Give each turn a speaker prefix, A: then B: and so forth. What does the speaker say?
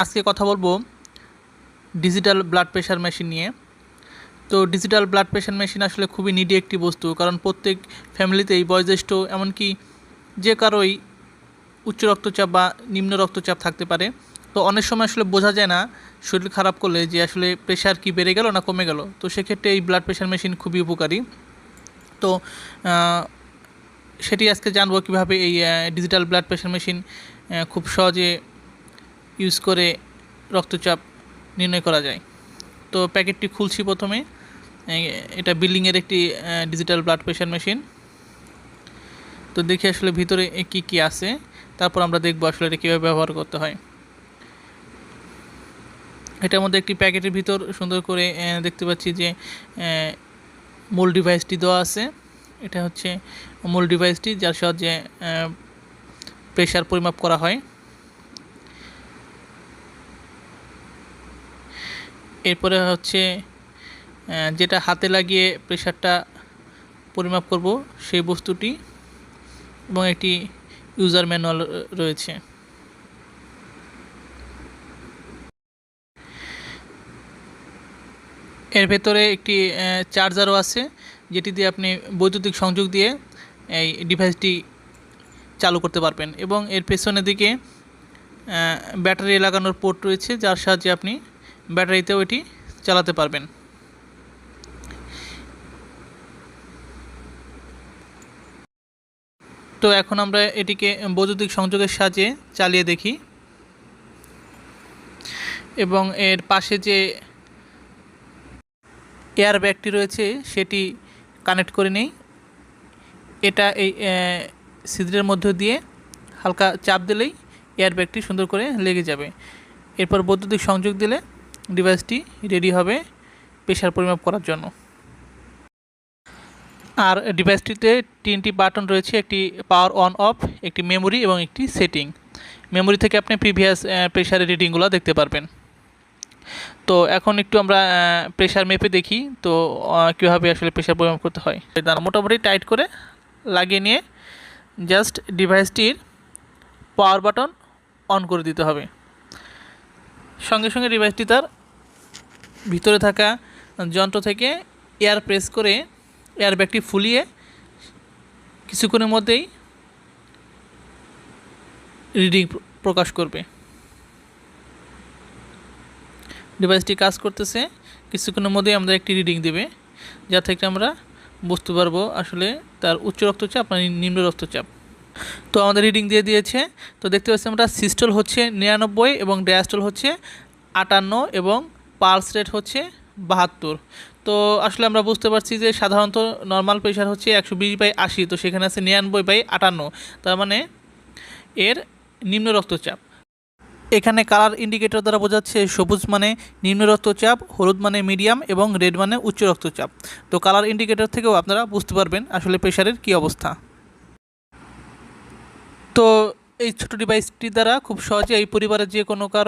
A: আজকে কথা বলবো ডিজিটাল ব্লাড প্রেশার মেশিন নিয়ে। তো ডিজিটাল ব্লাড প্রেশার মেশিন আসলে খুবই নিডি একটি বস্তু, কারণ প্রত্যেক ফ্যামিলিতেই বয়োজ্যেষ্ঠ এমনকি যে কারোই উচ্চ রক্তচাপ বা নিম্ন রক্তচাপ থাকতে পারে। তো অনেক সময় আসলে বোঝা যায় না শরীর খারাপ করলে যে আসলে প্রেশার কি বেড়ে গেল না কমে গেল। তো সেক্ষেত্রে এই ব্লাড প্রেশার মেশিন খুবই উপকারী। তো সেটি আজকে জানবো কীভাবে এই ডিজিটাল ব্লাড প্রেশার মেশিন খুব সহজে ইউজ করে রক্তচাপ নির্ণয় করা যায়। তো প্যাকেটটি খুলছি প্রথমে। এটা বিল্ডিংয়ের একটি ডিজিটাল ব্লাড প্রেশার মেশিন। তো দেখি আসলে ভিতরে কি কি আছে, তারপর আমরা দেখব আসলে এটা কীভাবে ব্যবহার করতে হয়। এটার মধ্যে একটি প্যাকেটের ভিতর সুন্দর করে দেখতে পাচ্ছি যে মূল ডিভাইসটি দেওয়া আছে। এটা হচ্ছে মূল ডিভাইসটি, যার সাহায্যে প্রেশার পরিমাপ করা হয়। এরপরে হচ্ছে যেটা হাতে লাগিয়ে প্রেশারটা পরিমাপ করব সেই বস্তুটি, এবং একটি ইউজার ম্যানুয়াল রয়েছে। এর ভেতরে একটি চার্জারও আছে, যেটি দিয়ে আপনি বৈদ্যুতিক সংযোগ দিয়ে এই ডিভাইসটি চালু করতে পারবেন, এবং এর পেছনের দিকে ব্যাটারি লাগানোর পোর্ট রয়েছে, যার সাহায্যে আপনি ব্যাটারিতেও এটি চালাতে পারবেন। তো এখন আমরা এটিকে বৈদ্যুতিক সংযোগের সাহায্যে চালিয়ে দেখি, এবং এর পাশে যে এয়ার ব্যাগটি রয়েছে সেটি কানেক্ট করে নেই। এটা এই ছিদ্রের মধ্য দিয়ে হালকা চাপ দিলেই এয়ার ব্যাগটি সুন্দর করে লেগে যাবে। এরপর বৈদ্যুতিক সংযোগ দিলে ডিভাইসটি রেডি হবে প্রেশার পরিমাপ করার জন্য। আর ডিভাইসটিতে 3টি বাটন রয়েছে, একটি পাওয়ার অন অফ, একটি মেমোরি এবং একটি সেটিং। মেমোরি থেকে আপনি প্রিভিয়াস প্রেশারের রিডিংগুলো দেখতে পারবেন। তো এখন একটু আমরা প্রেশার মেপে দেখি তো কীভাবে আসলে প্রেশার পরিমাপ করতে হয়। মোটামুটি টাইট করে লাগিয়ে নিয়ে জাস্ট ডিভাইসটির পাওয়ার বাটন অন করে দিতে হবে। সঙ্গে সঙ্গে ডিভাইসটি তার ভিতরে থাকা যন্ত্র থেকে এয়ার প্রেস করে এয়ার ব্যাগটি ফুলিয়ে কিছুক্ষণের মধ্যেই রিডিং প্রকাশ করবে। ডিভাইসটি কাজ করতেছে, কিছুক্ষণের মধ্যেই আমরা একটি রিডিং দেবে, যা থেকে আমরা বুঝতে পারবো আসলে তার উচ্চ রক্তচাপ না নিম্ন রক্তচাপ। তো আমাদের রিডিং দিয়ে দিয়েছে। তো দেখতে পাচ্ছি আমরা সিস্টোল হচ্ছে 99 এবং ডায়াস্টোল হচ্ছে 58 এবং পালস রেট হচ্ছে 72। তো আসলে আমরা বুঝতে পারছি যে সাধারণত নর্মাল প্রেশার হচ্ছে 120/80, তো সেখানে আছে 99/58, তার মানে এর নিম্ন রক্তচাপ। এখানে কালার ইন্ডিকেটর দ্বারা বোঝাচ্ছে সবুজ মানে নিম্ন রক্তচাপ, হলুদ মানে মিডিয়াম এবং রেড মানে উচ্চ রক্তচাপ। তো কালার ইন্ডিকেটর থেকেও আপনারা বুঝতে পারবেন আসলে প্রেশারের কী অবস্থা। তো এই ছোটো ডিভাইসটি দ্বারা খুব সহজে এই পরিবারের যে কোনো কারো